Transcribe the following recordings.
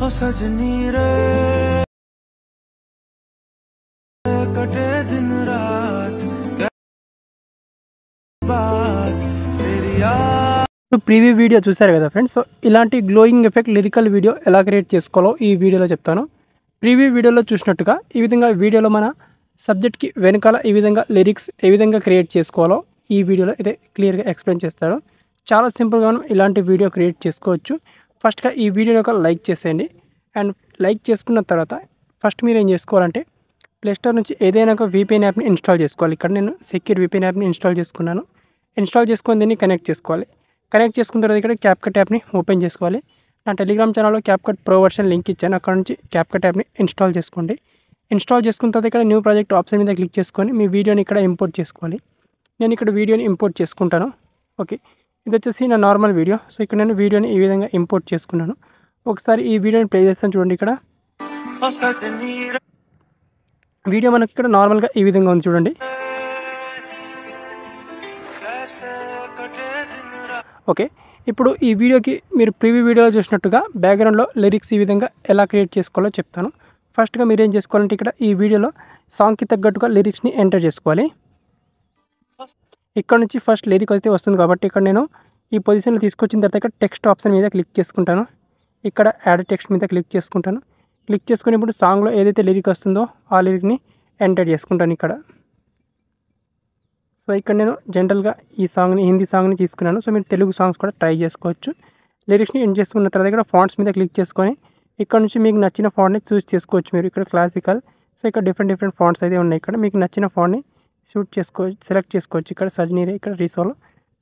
हो सजनी रे कटे दिन रात बात तेरी ప్రీవ్యూ వీడియో చూశారు కదా ఫ్రెండ్స్. సో ఇలాంటి గ్లోయింగ్ ఎఫెక్ట్ లిరికల్ వీడియో ఎలా క్రియేట్ చేసుకోవాలో ఈ వీడియోలో చెప్తాను. ప్రీవ్యూ వీడియోలో చూసినట్టుగా ఈ విధంగా వీడియోలో మన సబ్జెక్ట్కి వెనకాల ఈ విధంగా లిరిక్స్ ఏ విధంగా క్రియేట్ చేసుకోవాలో ఈ వీడియోలో అయితే క్లియర్గా ఎక్స్ప్లెయిన్ చేస్తాను. చాలా సింపుల్గా మనం ఇలాంటి వీడియో క్రియేట్ చేసుకోవచ్చు. ఫస్ట్గా ఈ వీడియోని ఒక లైక్ చేసేయండి. అండ్ లైక్ చేసుకున్న తర్వాత ఫస్ట్ మీరు ఏం చేసుకోవాలంటే ప్లేస్టోర్ నుంచి ఏదైనా ఒక VPN యాప్ని ఇన్స్టాల్ చేసుకోవాలి. ఇక్కడ నేను సెక్యూర్ VPN యాప్ని ఇన్స్టాల్ చేసుకున్నాను. ఇన్స్టాల్ చేసుకొని దీన్ని కనెక్ట్ చేసుకోవాలి. కనెక్ట్ చేసుకున్న తర్వాత ఇక్కడ CapCut యాప్ని ఓపెన్ చేసుకోవాలి. నా టెలిగ్రామ్ ఛానల్లో CapCut ప్రో వర్షన్ లింక్ ఇచ్చాను. అక్కడ నుంచి CapCut యాప్ని ఇన్స్టాల్ చేసుకోండి. ఇన్స్టాల్ చేసుకున్న తర్వాత ఇక్కడ న్యూ ప్రాజెక్ట్ ఆప్షన్ మీద క్లిక్ చేసుకొని మీ వీడియోని ఇక్కడ ఇంపోర్ట్ చేసుకోవాలి. నేను ఇక్కడ వీడియోని ఇంపోర్ట్ చేసుకుంటాను. ఓకే, ఇది వచ్చేసి నా నార్మల్ వీడియో. సో ఇక్కడ నేను వీడియోని ఈ విధంగా ఇంపోర్ట్ చేసుకున్నాను. ఒకసారి ఈ వీడియోని ప్లే చేస్తాను చూడండి. ఇక్కడ వీడియో మనకి ఇక్కడ నార్మల్గా ఈ విధంగా ఉంది చూడండి. ఓకే, ఇప్పుడు ఈ వీడియోకి మీరు ప్రీవ్యూ వీడియోలో చూసినట్టుగా బ్యాక్గ్రౌండ్లో లిరిక్స్ ఈ విధంగా ఎలా క్రియేట్ చేసుకోవాలో చెప్తాను. ఫస్ట్గా మీరు ఏం చేసుకోవాలంటే ఇక్కడ ఈ వీడియోలో సాంగ్కి తగ్గట్టుగా లిరిక్స్ని ఎంటర్ చేసుకోవాలి. ఇక్కడ నుంచి ఫస్ట్ లిరిక్ అయితే వస్తుంది కాబట్టి ఇక్కడ నేను ఈ పొజిషన్లో తీసుకొచ్చిన తర్వాత ఇక్కడ టెక్స్ట్ ఆప్షన్ మీద క్లిక్ చేసుకుంటాను. ఇక్కడ యాడ్ టెక్స్ట్ మీద క్లిక్ చేసుకుంటాను. క్లిక్ చేసుకుని ఇప్పుడు సాంగ్లో ఏదైతే లిరిక్ వస్తుందో ఆ లిరిక్ని ఎంటర్ చేసుకుంటాను ఇక్కడ. సో ఇక్కడ నేను జనరల్గా ఈ సాంగ్ని హిందీ సాంగ్ని తీసుకున్నాను. సో మీరు తెలుగు సాంగ్స్ కూడా ట్రై చేసుకోవచ్చు. లిరిక్స్ని ఎండ్ చేసుకున్న తర్వాత ఇక్కడ ఫాంట్స్ మీద క్లిక్ చేసుకొని ఇక్కడ నుంచి మీకు నచ్చిన ఫాంట్ని చూస్ చేసుకోవచ్చు. మీరు ఇక్కడ క్లాసికల్, సో ఇక్కడ డిఫరెంట్ ఫాంట్స్ అయితే ఉన్నాయి. ఇక్కడ మీకు నచ్చిన ఫాంట్ని సెలెక్ట్ చేసుకోవచ్చు. ఇక్కడ సజ్నీరే, ఇక్కడ రీసోలో.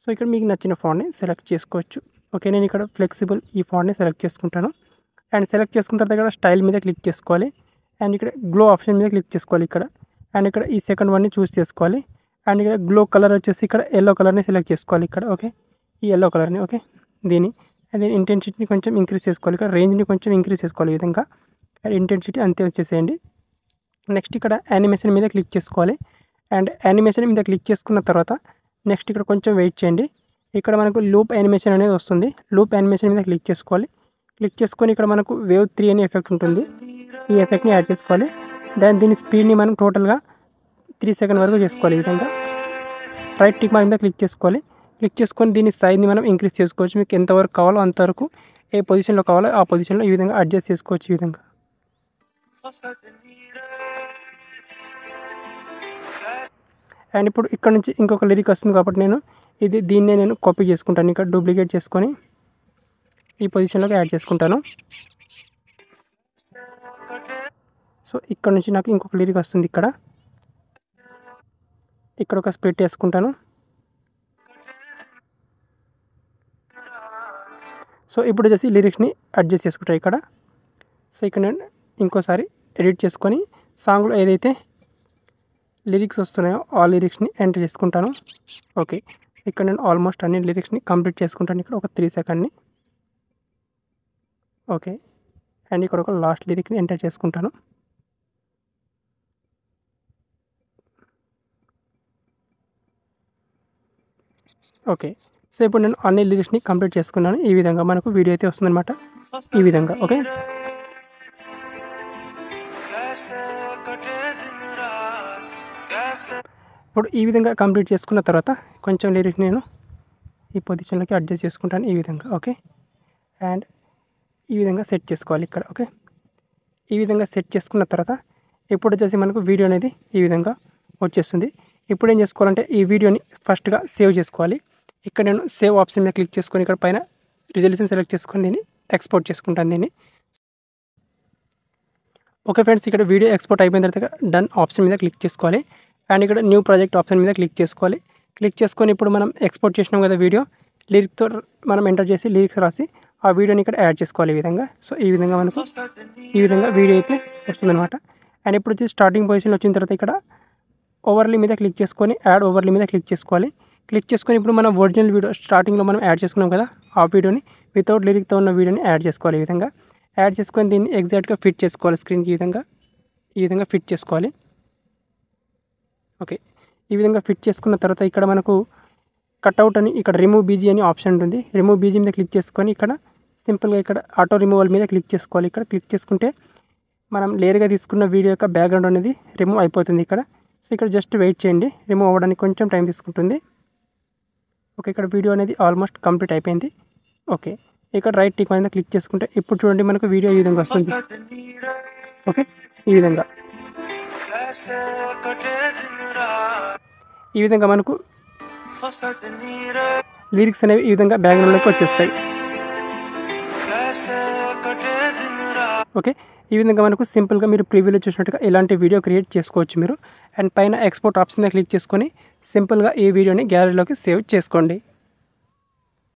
సో ఇక్కడ మీకు నచ్చిన ఫాంట్ని సెలెక్ట్ చేసుకోవచ్చు. ఓకే, నేను ఇక్కడ ఫ్లెక్సిబుల్ ఈ ఫాంట్ని సెలెక్ట్ చేసుకుంటాను. అండ్ సెలెక్ట్ చేసుకున్న తర్వాత ఇక్కడ స్టైల్ మీద క్లిక్ చేసుకోవాలి. అండ్ ఇక్కడ గ్లో ఆప్షన్ మీద క్లిక్ చేసుకోవాలి ఇక్కడ. అండ్ ఇక్కడ ఈ సెకండ్ వన్ని చూస్ చేసుకోవాలి. అండ్ ఇక్కడ గ్లో కలర్ వచ్చేసి ఇక్కడ ఎల్లో కలర్ని సెలెక్ట్ చేసుకోవాలి ఇక్కడ. ఓకే, ఈ ఎల్లో కలర్ని. ఓకే, దీని ఇంటెన్సిటీని కొంచెం ఇంక్రీజ్ చేసుకోవాలి. ఇక్కడ రేంజ్ని కొంచెం ఇంక్రీజ్ చేసుకోవాలి ఈ విధంగా. అండ్ ఇంటెన్సిటీ అంతే వచ్చేసేయండి. నెక్స్ట్ ఇక్కడ యానిమేషన్ మీద క్లిక్ చేసుకోవాలి. అండ్ యానిమేషన్ మీద క్లిక్ చేసుకున్న తర్వాత నెక్స్ట్ ఇక్కడ కొంచెం వెయిట్ చేయండి. ఇక్కడ మనకు లూప్ యానిమేషన్ అనేది వస్తుంది. లూప్ యానిమేషన్ మీద క్లిక్ చేసుకోవాలి. క్లిక్ చేసుకొని ఇక్కడ మనకు వేవ్ 3 అనే ఎఫెక్ట్ ఉంటుంది. ఈ ఎఫెక్ట్ని యాడ్ చేసుకోవాలి. దీని స్పీడ్ని మనం టోటల్గా 3 సెకండ్ వరకు చేసుకోవాలి. ఈ విధంగా రైట్ టిక్ మార్క్ మీద క్లిక్ చేసుకోవాలి. క్లిక్ చేసుకొని దీని సైజ్ని మనం ఇంక్రీజ్ చేసుకోవచ్చు. మీకు ఎంతవరకు కావాలో అంతవరకు, ఏ పొజిషన్లో కావాలో ఆ పొజిషన్లో ఈ విధంగా అడ్జస్ట్ చేసుకోవచ్చు. ఈ విధంగా అండ్ ఇప్పుడు ఇక్కడ నుంచి ఇంకొక లిరిక్ వస్తుంది కాబట్టి దీన్నే నేను కాపీ చేసుకుంటాను. ఇక్కడ డూప్లికేట్ చేసుకొని ఈ పొజిషన్లోకి యాడ్ చేసుకుంటాను. సో ఇక్కడ నుంచి నాకు ఇంకొక లిరిక్ వస్తుంది. ఇక్కడ ఒక స్ప్లిట్ వేసుకుంటాను. సో ఇప్పుడు వచ్చేసి లిరిక్స్ని అడ్జస్ట్ చేసుకుంటాను ఇక్కడ. సో ఇక్కడ నేను ఇంకోసారి ఎడిట్ చేసుకొని సాంగ్లో ఏదైతే లిరిక్స్ వస్తున్నాయో ఆ లిరిక్స్ని ఎంటర్ చేసుకుంటాను. ఓకే, ఇక్కడ నేను ఆల్మోస్ట్ అన్ని లిరిక్స్ని కంప్లీట్ చేసుకుంటాను. ఇక్కడ ఒక 3 సెకండ్ని. ఓకే, అండ్ ఇక్కడ ఒక లాస్ట్ లిరిక్ని ఎంటర్ చేసుకుంటాను. ఓకే, సో ఇప్పుడు నేను అన్ని లిరిక్స్ని కంప్లీట్ చేసుకున్నాను. ఈ విధంగా మనకు వీడియో అయితే వస్తుందన్నమాట. ఈ విధంగా. ఓకే, ఇప్పుడు ఈ విధంగా కంప్లీట్ చేసుకున్న తర్వాత కొంచెం లిరిక్ నేను ఈ పొజిషన్లోకి అడ్జస్ట్ చేసుకుంటాను ఈ విధంగా. ఓకే, అండ్ ఈ విధంగా సెట్ చేసుకోవాలి ఇక్కడ. ఓకే, ఈ విధంగా సెట్ చేసుకున్న తర్వాత ఇప్పుడు వచ్చేసి మనకు వీడియో అనేది ఈ విధంగా వచ్చేస్తుంది. ఇప్పుడు ఏం చేసుకోవాలంటే ఈ వీడియోని ఫస్ట్గా సేవ్ చేసుకోవాలి. ఇక్కడ నేను సేవ్ ఆప్షన్ మీద క్లిక్ చేసుకొని ఇక్కడ పైన రిజల్యూషన్ సెలెక్ట్ చేసుకొని దీన్ని ఎక్స్పోర్ట్ చేసుకుంటాను దీన్ని. ఓకే ఫ్రెండ్స్, ఇక్కడ వీడియో ఎక్స్పోర్ట్ అయిపోయిన తర్వాత డన్ ఆప్షన్ మీద క్లిక్ చేసుకోవాలి. అండ్ ఇక్కడ న్యూ ప్రాజెక్ట్ ఆప్షన్ మీద క్లిక్ చేసుకోవాలి. క్లిక్ చేసుకొని ఇప్పుడు మనం ఎక్స్పోర్ట్ చేసినాం కదా వీడియో, లిరిక్తో మనం ఎంటర్ చేసి లిరిక్స్ రాసి ఆ వీడియోని ఇక్కడ యాడ్ చేసుకోవాలి ఈ విధంగా. సో ఈ విధంగా మనకు ఈ విధంగా వీడియో అయితే వస్తుందన్నమాట. అండ్ ఇప్పుడు వచ్చి స్టార్టింగ్ పొజిషన్లో వచ్చిన తర్వాత ఇక్కడ ఓవర్లీ మీద క్లిక్ చేసుకొని యాడ్ ఓవర్లీ మీద క్లిక్ చేసుకోవాలి. క్లిక్ చేసుకొని ఇప్పుడు మనం ఒరిజినల్ వీడియో స్టార్టింగ్లో మనం యాడ్ చేసుకున్నాం కదా ఆ వీడియోని వితౌట్ లిరిక్తో ఉన్న వీడియోని యాడ్ చేసుకోవాలి. ఈ విధంగా యాడ్ చేసుకొని దీన్ని ఎగ్జాక్ట్గా ఫిట్ చేసుకోవాలి స్క్రీన్కి. ఈ విధంగా ఫిట్ చేసుకోవాలి. ఓకే, ఈ విధంగా ఫిట్ చేసుకున్న తర్వాత ఇక్కడ మనకు కట్అవుట్ అని ఇక్కడ రిమూవ్ బీజీ అని ఆప్షన్ ఉంటుంది. రిమూవ్ బీజీ మీద క్లిక్ చేసుకొని ఇక్కడ సింపుల్గా ఇక్కడ ఆటో రిమూవల్ మీద క్లిక్ చేసుకోవాలి. ఇక్కడ క్లిక్ చేసుకుంటే మనం లేయర్గా తీసుకున్న వీడియో యొక్క బ్యాక్గ్రౌండ్ అనేది రిమూవ్ అయిపోతుంది ఇక్కడ. సో ఇక్కడ జస్ట్ వెయిట్ చేయండి, రిమూవ్ అవ్వడానికి కొంచెం టైం తీసుకుంటుంది. ఓకే, ఇక్కడ వీడియో అనేది ఆల్మోస్ట్ కంప్లీట్ అయిపోయింది. ఓకే, ఇక్కడ రైట్ టిక్ మీద క్లిక్ చేసుకుంటే ఇప్పుడు చూడండి మనకు వీడియో ఈ విధంగా వస్తుంది. ఓకే, ఈ విధంగా మనకు లిరిక్స్ అనేవి ఈ విధంగా బ్యాక్గ్రౌండ్లోకి వచ్చేస్తాయి. ఓకే, ఈ విధంగా మనకు సింపుల్గా మీరు ప్రీవ్యూలో చూసినట్టుగా ఇలాంటి వీడియో క్రియేట్ చేసుకోవచ్చు మీరు. అండ్ పైన ఎక్స్పోర్ట్ ఆప్షన్ మీద క్లిక్ చేసుకొని సింపుల్గా ఈ వీడియోని గ్యాలరీలోకి సేవ్ చేసుకోండి.